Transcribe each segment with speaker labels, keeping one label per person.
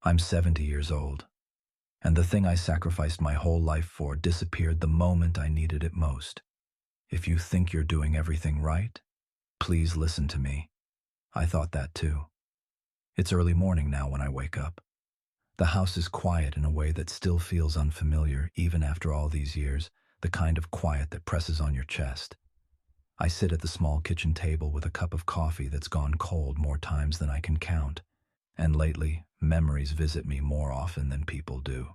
Speaker 1: I'm 70 years old, and the thing I sacrificed my whole life for disappeared the moment I needed it most. If you think you're doing everything right, please listen to me. I thought that too. It's early morning now when I wake up. The house is quiet in a way that still feels unfamiliar even after all these years, the kind of quiet that presses on your chest. I sit at the small kitchen table with a cup of coffee that's gone cold more times than I can count, and lately, memories visit me more often than people do.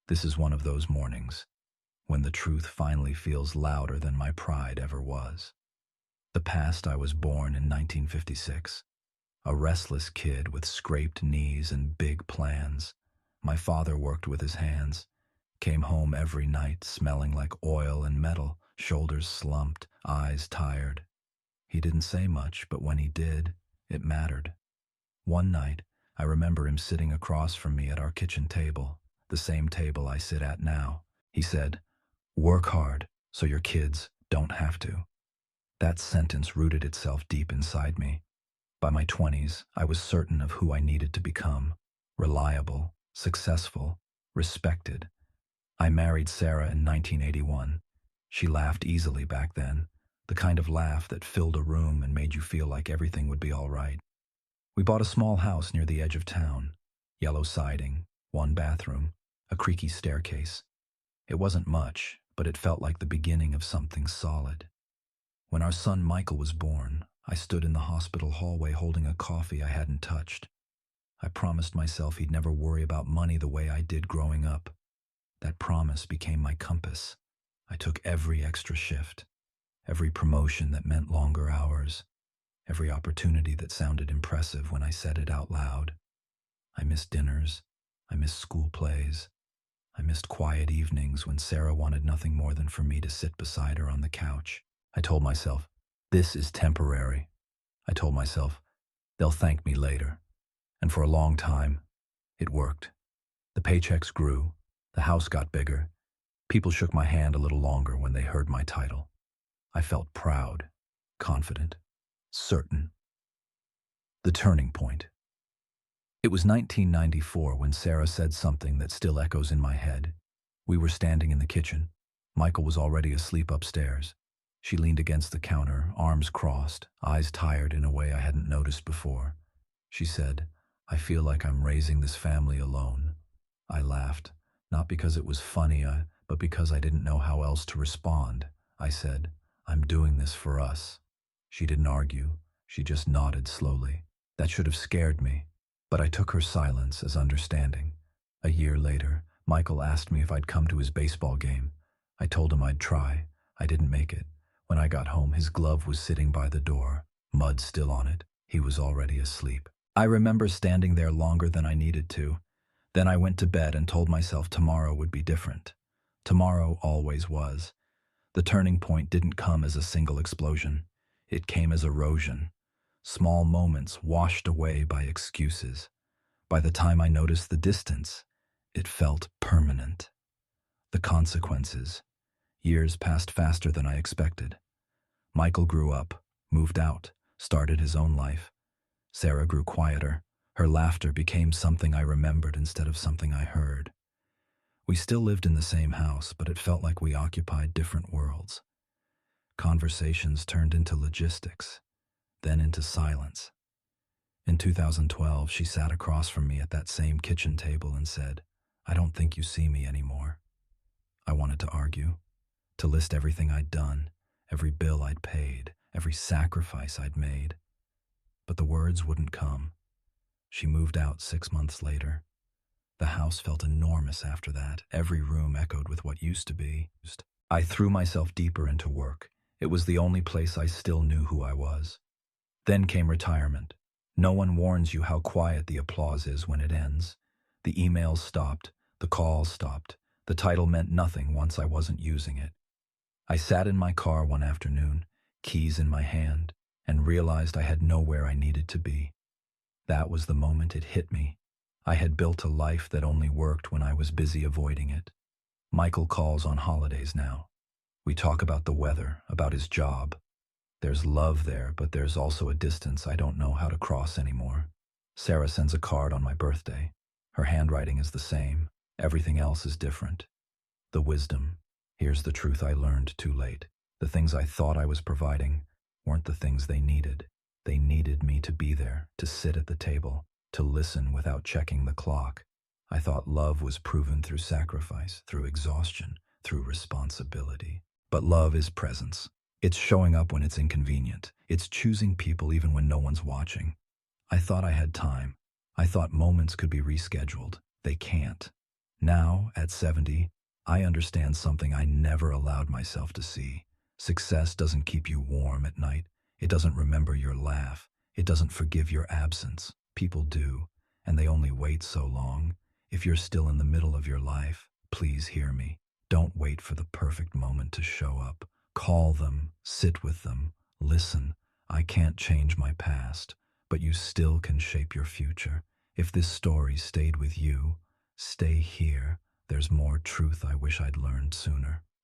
Speaker 1: This is one of those mornings when the truth finally feels louder than my pride ever was. The past I was born in 1956. A restless kid with scraped knees and big plans. My father worked with his hands, came home every night smelling like oil and metal, shoulders slumped, eyes tired. He didn't say much, but when he did, it mattered. One night, I remember him sitting across from me at our kitchen table, the same table I sit at now. He said, "Work hard so your kids don't have to." That sentence rooted itself deep inside me. By my 20s, I was certain of who I needed to become: reliable, successful, respected. I married Sarah in 1981. She laughed easily back then, the kind of laugh that filled a room and made you feel like everything would be all right. We bought a small house near the edge of town, yellow siding, one bathroom, a creaky staircase. It wasn't much, but it felt like the beginning of something solid. When our son Michael was born, I stood in the hospital hallway holding a coffee I hadn't touched. I promised myself he'd never worry about money the way I did growing up. That promise became my compass. I took every extra shift, every promotion that meant longer hours, every opportunity that sounded impressive when I said it out loud. I missed dinners. I missed school plays. I missed quiet evenings when Sarah wanted nothing more than for me to sit beside her on the couch. I told myself, this is temporary. I told myself, they'll thank me later. And for a long time, it worked. The paychecks grew. The house got bigger. People shook my hand a little longer when they heard my title. I felt proud, confident, certain. The turning point. It was 1994 when Sarah said something that still echoes in my head. We were standing in the kitchen. Michael was already asleep upstairs. She leaned against the counter, arms crossed, eyes tired in a way I hadn't noticed before. She said, "I feel like I'm raising this family alone." I laughed, not because it was funny, but because I didn't know how else to respond. I said, "I'm doing this for us." She didn't argue. She just nodded slowly. That should have scared me, but I took her silence as understanding. A year later, Michael asked me if I'd come to his baseball game. I told him I'd try. I didn't make it. When I got home, his glove was sitting by the door, mud still on it. He was already asleep. I remember standing there longer than I needed to. Then I went to bed and told myself tomorrow would be different. Tomorrow always was. The turning point didn't come as a single explosion. It came as erosion. Small moments washed away by excuses. By the time I noticed the distance, it felt permanent. The consequences. Years passed faster than I expected. Michael grew up, moved out, started his own life. Sarah grew quieter. Her laughter became something I remembered instead of something I heard. We still lived in the same house, but it felt like we occupied different worlds. Conversations turned into logistics, then into silence. In 2012, she sat across from me at that same kitchen table and said, "I don't think you see me anymore." I wanted to argue, to list everything I'd done, every bill I'd paid, every sacrifice I'd made. But the words wouldn't come. She moved out 6 months later. The house felt enormous after that. Every room echoed with what used to be. I threw myself deeper into work. It was the only place I still knew who I was. Then came retirement. No one warns you how quiet the applause is when it ends. The emails stopped. The calls stopped. The title meant nothing once I wasn't using it. I sat in my car one afternoon, keys in my hand, and realized I had nowhere I needed to be. That was the moment it hit me. I had built a life that only worked when I was busy avoiding it. Michael calls on holidays now. We talk about the weather, about his job. There's love there, but there's also a distance I don't know how to cross anymore. Sarah sends a card on my birthday. Her handwriting is the same. Everything else is different. The wisdom. Here's the truth I learned too late. The things I thought I was providing weren't the things they needed. They needed me to be there, to sit at the table, to listen without checking the clock. I thought love was proven through sacrifice, through exhaustion, through responsibility. But love is presence. It's showing up when it's inconvenient. It's choosing people even when no one's watching. I thought I had time. I thought moments could be rescheduled. They can't. Now, at 70, I understand something I never allowed myself to see. Success doesn't keep you warm at night. It doesn't remember your laugh. It doesn't forgive your absence. People do, and they only wait so long. If you're still in the middle of your life, please hear me. Don't wait for the perfect moment to show up. Call them, sit with them, listen. I can't change my past, but you still can shape your future. If this story stayed with you, stay here. There's more truth I wish I'd learned sooner.